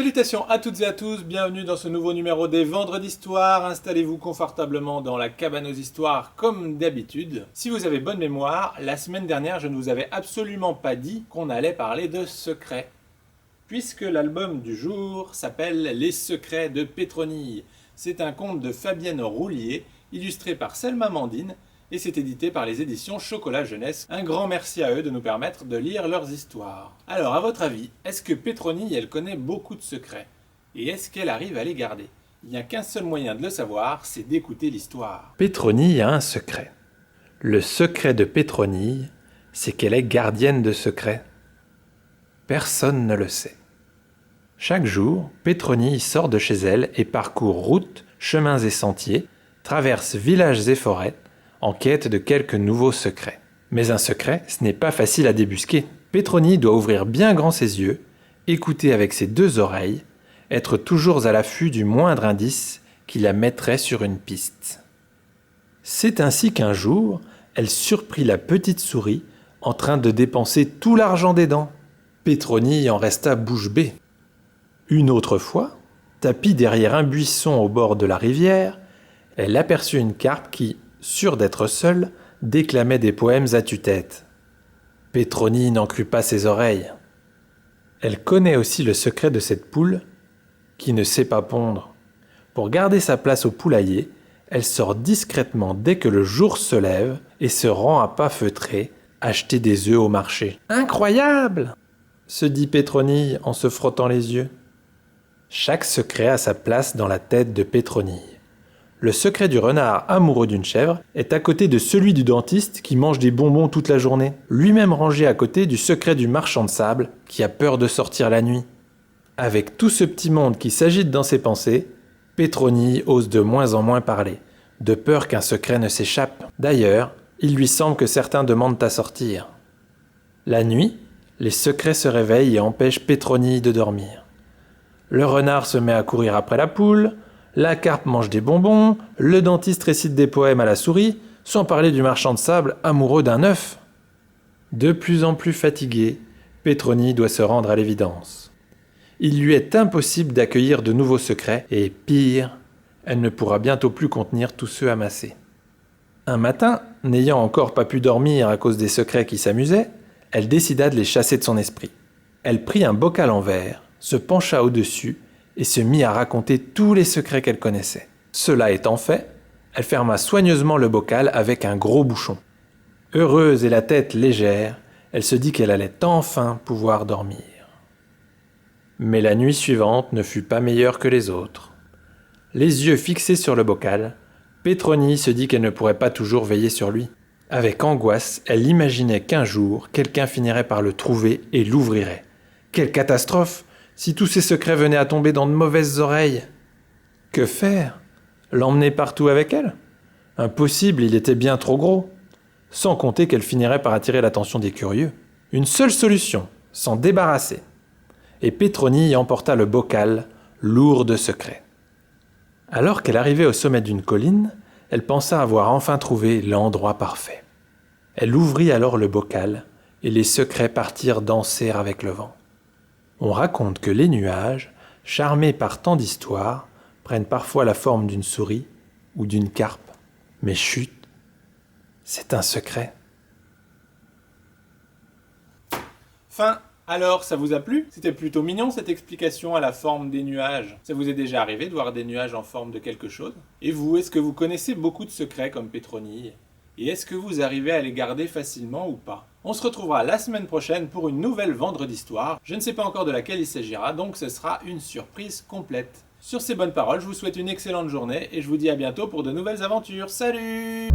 Salutations à toutes et à tous, bienvenue dans ce nouveau numéro des Vendredis d'Histoire. Installez-vous confortablement dans la cabane aux histoires comme d'habitude. Si vous avez bonne mémoire, la semaine dernière je ne vous avais absolument pas dit qu'on allait parler de secrets. Puisque l'album du jour s'appelle Les secrets de Pétronille. C'est un conte de Fabienne Roulier, illustré par Selma Mandine, et c'est édité par les éditions Chocolat Jeunesse. Un grand merci à eux de nous permettre de lire leurs histoires. Alors, à votre avis, est-ce que Pétronille, elle connaît beaucoup de secrets? Et est-ce qu'elle arrive à les garder? Il n'y a qu'un seul moyen de le savoir, c'est d'écouter l'histoire. Pétronille a un secret. Le secret de Pétronille, c'est qu'elle est gardienne de secrets. Personne ne le sait. Chaque jour, Pétronille sort de chez elle et parcourt routes, chemins et sentiers, traverse villages et forêts, en quête de quelques nouveaux secrets. Mais un secret, ce n'est pas facile à débusquer. Pétronille doit ouvrir bien grand ses yeux, écouter avec ses deux oreilles, être toujours à l'affût du moindre indice qui la mettrait sur une piste. C'est ainsi qu'un jour, elle surprit la petite souris en train de dépenser tout l'argent des dents. Pétronille en resta bouche bée. Une autre fois, tapie derrière un buisson au bord de la rivière, elle aperçut une carpe qui, sûre d'être seule, déclamait des poèmes à tue-tête. Pétronille n'en crut pas ses oreilles. Elle connaît aussi le secret de cette poule qui ne sait pas pondre. Pour garder sa place au poulailler, elle sort discrètement dès que le jour se lève et se rend à pas feutrés acheter des œufs au marché. « Incroyable !» se dit Pétronille en se frottant les yeux. Chaque secret a sa place dans la tête de Pétronille. Le secret du renard amoureux d'une chèvre est à côté de celui du dentiste qui mange des bonbons toute la journée, lui-même rangé à côté du secret du marchand de sable qui a peur de sortir la nuit. Avec tout ce petit monde qui s'agite dans ses pensées, Pétronille ose de moins en moins parler, de peur qu'un secret ne s'échappe. D'ailleurs, il lui semble que certains demandent à sortir. La nuit, les secrets se réveillent et empêchent Pétronille de dormir. Le renard se met à courir après la poule, la carpe mange des bonbons, le dentiste récite des poèmes à la souris, sans parler du marchand de sable amoureux d'un œuf. De plus en plus fatiguée, Pétronille doit se rendre à l'évidence. Il lui est impossible d'accueillir de nouveaux secrets, et pire, elle ne pourra bientôt plus contenir tous ceux amassés. Un matin, n'ayant encore pas pu dormir à cause des secrets qui s'amusaient, elle décida de les chasser de son esprit. Elle prit un bocal en verre, se pencha au-dessus, et se mit à raconter tous les secrets qu'elle connaissait. Cela étant fait, elle ferma soigneusement le bocal avec un gros bouchon. Heureuse et la tête légère, elle se dit qu'elle allait enfin pouvoir dormir. Mais la nuit suivante ne fut pas meilleure que les autres. Les yeux fixés sur le bocal, Pétronille se dit qu'elle ne pourrait pas toujours veiller sur lui. Avec angoisse, elle imaginait qu'un jour, quelqu'un finirait par le trouver et l'ouvrirait. Quelle catastrophe! Si tous ces secrets venaient à tomber dans de mauvaises oreilles. Que faire? L'emmener partout avec elle? Impossible, il était bien trop gros. Sans compter qu'elle finirait par attirer l'attention des curieux. Une seule solution, s'en débarrasser. Et Pétronille emporta le bocal, lourd de secrets. Alors qu'elle arrivait au sommet d'une colline, elle pensa avoir enfin trouvé l'endroit parfait. Elle ouvrit alors le bocal, et les secrets partirent danser avec le vent. On raconte que les nuages, charmés par tant d'histoires, prennent parfois la forme d'une souris ou d'une carpe. Mais chut, c'est un secret. Fin. Alors, ça vous a plu? C'était plutôt mignon cette explication à la forme des nuages. Ça vous est déjà arrivé de voir des nuages en forme de quelque chose? Et vous, est-ce que vous connaissez beaucoup de secrets comme Pétronille? Et est-ce que vous arrivez à les garder facilement ou pas? On se retrouvera la semaine prochaine pour une nouvelle Vendredi d'Histoire. Je ne sais pas encore de laquelle il s'agira, donc ce sera une surprise complète. Sur ces bonnes paroles, je vous souhaite une excellente journée et je vous dis à bientôt pour de nouvelles aventures. Salut!